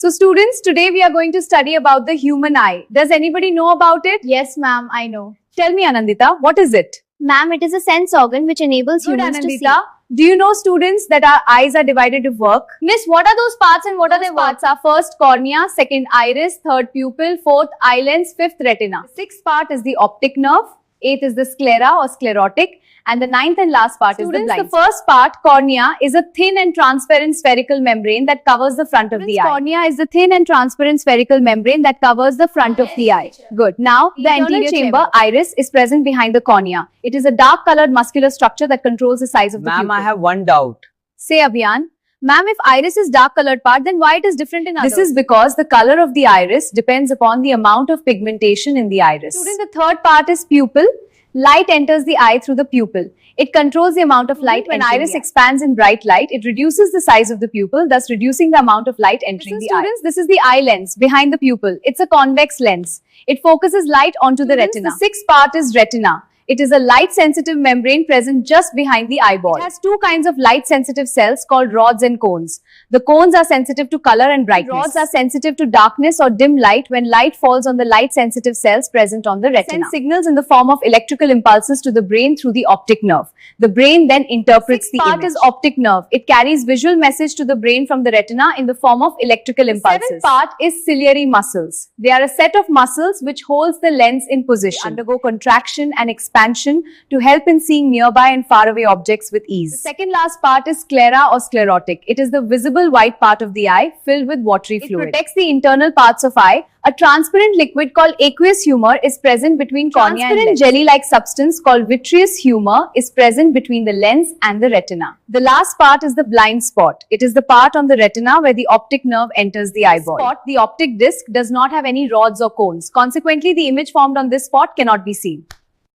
So students, today we are going to study about the human eye. Does anybody know about it? Yes, ma'am, I know. Tell me, Anandita, what is it? Ma'am, it is a sense organ which enables Good, humans to see. Anandita. Do you know, students, that our eyes are divided to work? Miss, what are those parts and what are Those their parts are first cornea, second iris, third pupil, fourth eye lens, fifth retina. The sixth part is the optic nerve, eighth is the sclera or sclerotic, and the ninth and last part is the blind. The first part, cornea, is a thin and transparent spherical membrane that covers the front of the eye. Cornea is the thin and transparent spherical membrane that covers the front of the eye. Good. Now, the anterior chamber, iris, is present behind the cornea. It is a dark-colored muscular structure that controls the size of the pupil. Ma'am, I have one doubt. Say, Abhiyan. Ma'am, if iris is dark-colored part, then why it is different in others? This is because the color of the iris depends upon the amount of pigmentation in the iris. Student, the third part is pupil. Light enters the eye through the pupil. It controls the amount of light. When iris expands in bright light, it reduces the size of the pupil, thus reducing the amount of light entering the eye. Students, this is the eye lens behind the pupil. It's a convex lens. It focuses light onto the retina. The sixth part is retina. It is a light-sensitive membrane present just behind the eyeball. It has two kinds of light-sensitive cells called rods and cones. The cones are sensitive to color and brightness. Rods are sensitive to darkness or dim light when light falls on the light-sensitive cells present on the retina. Sends signals in the form of electrical impulses to the brain through the optic nerve. The brain then interprets the image. The part is optic nerve. It carries visual message to the brain from the retina in the form of electrical impulses. The seventh part is ciliary muscles. They are a set of muscles which holds the lens in position. They undergo contraction and expansion to help in seeing nearby and faraway objects with ease. The second last part is sclera or sclerotic. It is the visible white part of the eye filled with watery fluid. It protects the internal parts of eye. A transparent liquid called aqueous humor is present between cornea and lens. Jelly-like substance called vitreous humor is present between the lens and the retina. The last part is the blind spot. It is the part on the retina where the optic nerve enters the eyeball. Spot, the optic disc, does not have any rods or cones. Consequently, the image formed on this spot cannot be seen.